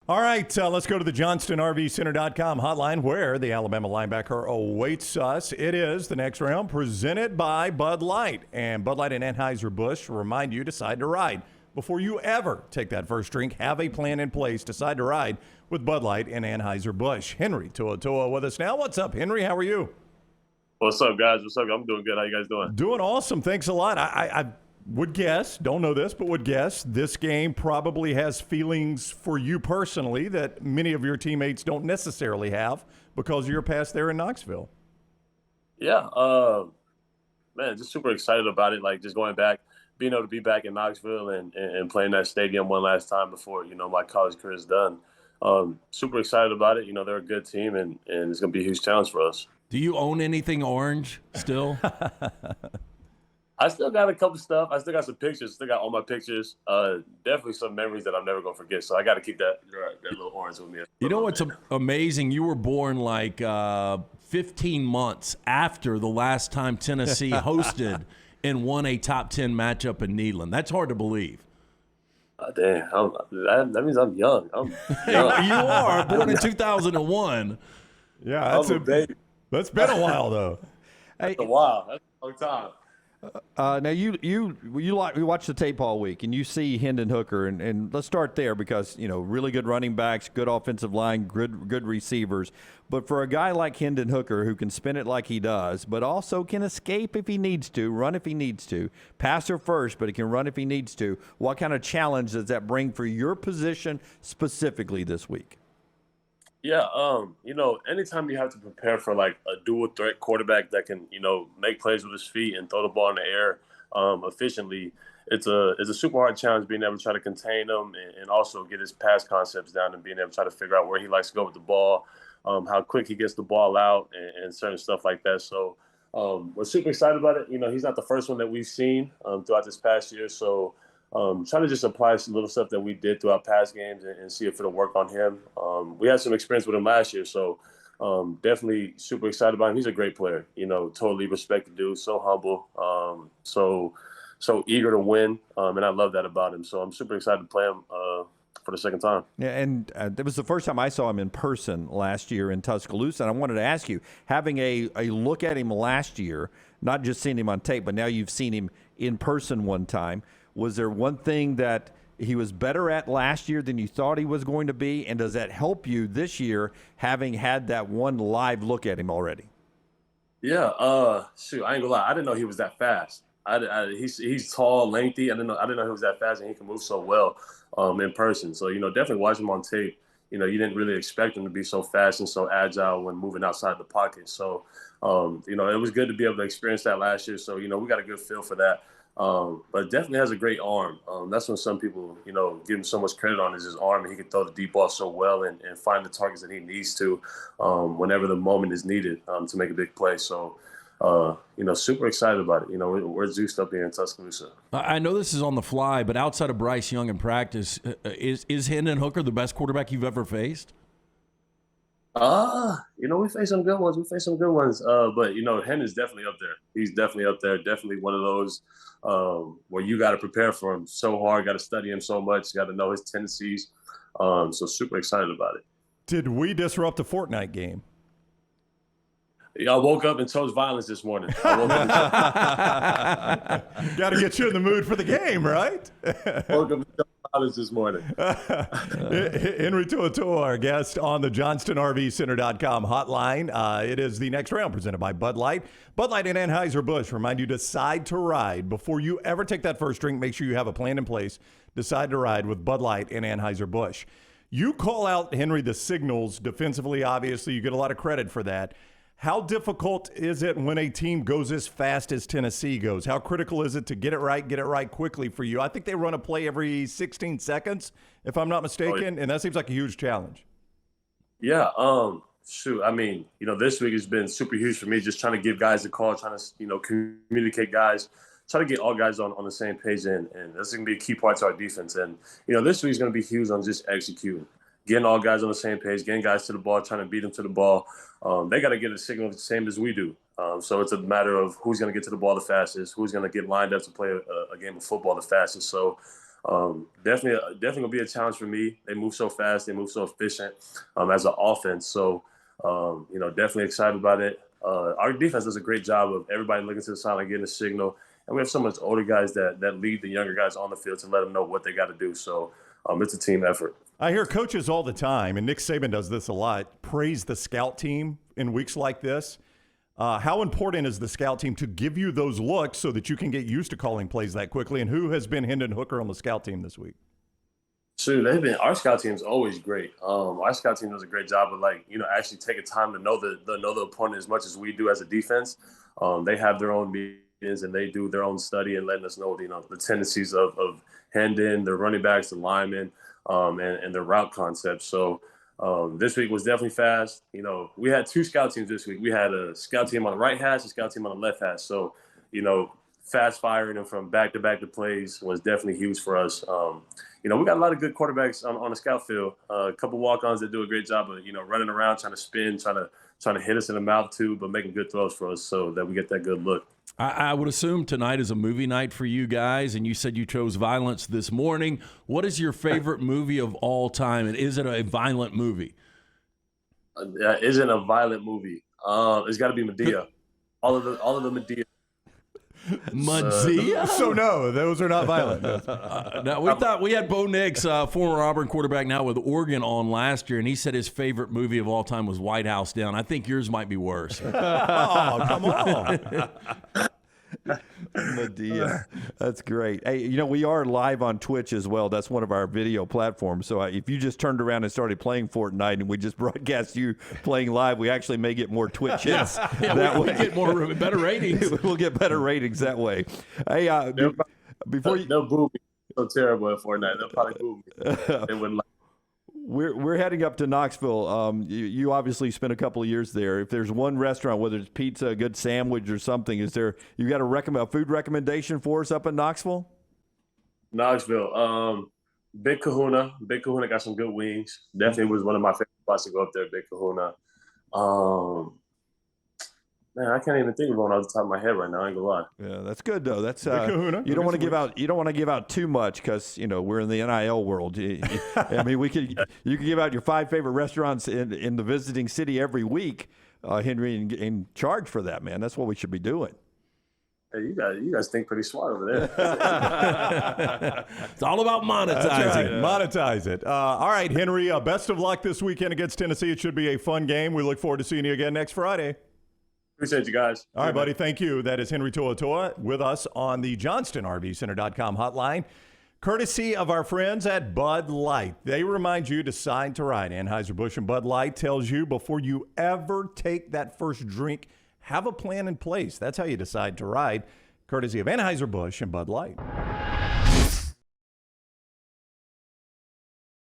All right, let's go to the JohnstonRVCenter.com hotline where the Alabama linebacker awaits us. It is the next round presented by Bud Light. And Bud Light and Anheuser-Busch remind you, decide to ride. Before you ever take that first drink, have a plan in place. Decide to ride with Bud Light and Anheuser-Busch. Henry To'oTo'o with us now. What's up, Henry? How are you? What's up, guys? What's up? I'm doing good. How you guys doing? Doing awesome. Thanks a lot. I would guess, don't know this, but would guess this game probably has feelings for you personally that many of your teammates don't necessarily have because of your past there in Knoxville. Yeah, man, just super excited about it. Like just going back, being able to be back in Knoxville and playing that stadium one last time before, my college career is done. Super excited about it. They're a good team and it's going to be a huge challenge for us. Do you own anything orange still? I still got a couple stuff. I still got some pictures. Still got all my pictures. Definitely some memories that I'm never gonna forget. So I got to keep that little orange with me. You know what's amazing? You were born like 15 months after the last time Tennessee hosted and won a top 10 matchup in Neyland. That's hard to believe. Damn, that means I'm young. I'm young. You are born in 2001. Yeah, that's been a while though. That's a while. That's a long time. Now you watch the tape all week and you see Hendon Hooker and let's start there because really good running backs, good offensive line, good receivers. But for a guy like Hendon Hooker who can spin it like he does, but also can escape if he needs to, run if he needs to, passer first, but he can run if he needs to. What kind of challenge does that bring for your position specifically this week? Yeah, anytime you have to prepare for like a dual threat quarterback that can, make plays with his feet and throw the ball in the air efficiently, it's a super hard challenge being able to try to contain him and also get his pass concepts down and being able to try to figure out where he likes to go with the ball, how quick he gets the ball out and certain stuff like that. So we're super excited about it. He's not the first one that we've seen throughout this past year. So trying to just apply some little stuff that we did throughout past games and see if it'll work on him. We had some experience with him last year, so definitely super excited about him. He's a great player, totally respect the dude, so humble, so eager to win, and I love that about him. So I'm super excited to play him for the second time. Yeah, and that was the first time I saw him in person last year in Tuscaloosa, and I wanted to ask you, having a look at him last year, not just seeing him on tape, but now you've seen him in person one time, was there one thing that he was better at last year than you thought he was going to be? And does that help you this year, having had that one live look at him already? Yeah, shoot, I ain't gonna lie. I didn't know he was that fast. He's tall, lengthy. I didn't know he was that fast and he can move so well in person. So, definitely watch him on tape. You didn't really expect him to be so fast and so agile when moving outside the pocket. So, it was good to be able to experience that last year. So, we got a good feel for that. But definitely has a great arm. That's when some people, give him so much credit on is his arm, and he can throw the deep ball so well and find the targets that he needs to whenever the moment is needed to make a big play. So, super excited about it. We're juiced up here in Tuscaloosa. I know this is on the fly, but outside of Bryce Young in practice, is Hendon Hooker the best quarterback you've ever faced? We face some good ones. But Hendon's definitely up there. He's definitely up there. Definitely one of those where you got to prepare for him so hard, got to study him so much, got to know his tendencies. So super excited about it. Did we disrupt the Fortnite game? I woke up and chose violence this morning. Got to get you in the mood for the game, right? Woke up and chose violence this morning. Henry To'oTo'o, our guest on the JohnstonRVCenter.com hotline. It is the next round presented by Bud Light. Bud Light and Anheuser-Busch remind you, decide to ride. Before you ever take that first drink, make sure you have a plan in place. Decide to ride with Bud Light and Anheuser-Busch. You call out, Henry, the signals defensively, obviously. You get a lot of credit for that. How difficult is it when a team goes as fast as Tennessee goes? How critical is it to get it right quickly for you? I think they run a play every 16 seconds, if I'm not mistaken, and that seems like a huge challenge. Yeah, shoot, I mean, this week has been super huge for me, just trying to give guys a call, trying to, communicate guys, try to get all guys on the same page, and that's going to be a key part to our defense. And, this week is going to be huge on just executing. Getting all guys on the same page, getting guys to the ball, trying to beat them to the ball. They got to get a signal the same as we do. So it's a matter of who's going to get to the ball the fastest, who's going to get lined up to play a game of football the fastest. So Definitely gonna be a challenge for me. They move so fast, they move so efficient as an offense. So definitely excited about it. Our defense does a great job of everybody looking to the sideline, getting a signal, and we have so much older guys that lead the younger guys on the field to let them know what they got to do. So it's a team effort. I hear coaches all the time, and Nick Saban does this a lot, praise the scout team in weeks like this. How important is the scout team to give you those looks so that you can get used to calling plays that quickly? And who has been Hendon Hooker on the scout team this week? So our scout team's always great. Our scout team does a great job of actually taking time to know the opponent as much as we do as a defense. They have their own meetings and they do their own study and letting us know the tendencies of Hendon, the running backs, the linemen, and the route concepts. So this week was definitely fast. We had two scout teams this week. We had a scout team on the right hash, a scout team on the left hash. So fast firing them from back to back to plays was definitely huge for us. We got a lot of good quarterbacks on the scout field. A couple walk-ons that do a great job of running around, trying to spin, trying to hit us in the mouth too, but making good throws for us so that we get that good look. I would assume tonight is a movie night for you guys, and you said you chose violence this morning. What is your favorite movie of all time, and is it a violent movie? Isn't a violent movie. It's got to be Medea. All of the Medea. Medea? So no, those are not violent. Now, we thought we had Bo Nix, former Auburn quarterback, now with Oregon, on last year, and he said his favorite movie of all time was White House Down. I think yours might be worse. Oh, come on. Medea. That's great. Hey, we are live on Twitch as well. That's one of our video platforms. So if you just turned around and started playing Fortnite and we just broadcast you playing live, we actually may get more Twitch hits. We get better ratings. We'll get better ratings that way. Hey, before they'll boo me. So terrible at Fortnite. They'll probably boo me. They wouldn't like. We're heading up to Knoxville. You obviously spent a couple of years there. If there's one restaurant, whether it's pizza, a good sandwich, or something, you got a food recommendation for us up in Knoxville? Knoxville, Big Kahuna. Big Kahuna got some good wings. Definitely was one of my favorite spots to go up there. Big Kahuna. Man, I can't even think of one off the top of my head right now. I ain't gonna lie. Yeah, that's good though. That's Kahuna. You don't want to give out too much because we're in the NIL world. I mean, you could give out your 5 favorite restaurants in the visiting city every week, Henry, and charge for that, man. That's what we should be doing. Hey, you guys think pretty smart over there. It's all about monetizing. Right. Monetize it. All right, Henry, best of luck this weekend against Tennessee. It should be a fun game. We look forward to seeing you again next Friday. Appreciate you guys. All right, buddy. Thank you. That is Henry To'oTo'o with us on the JohnstonRVCenter.com hotline, courtesy of our friends at Bud Light. They remind you to decide to ride. Anheuser-Busch and Bud Light tells you before you ever take that first drink, have a plan in place. That's how you decide to ride, courtesy of Anheuser-Busch and Bud Light.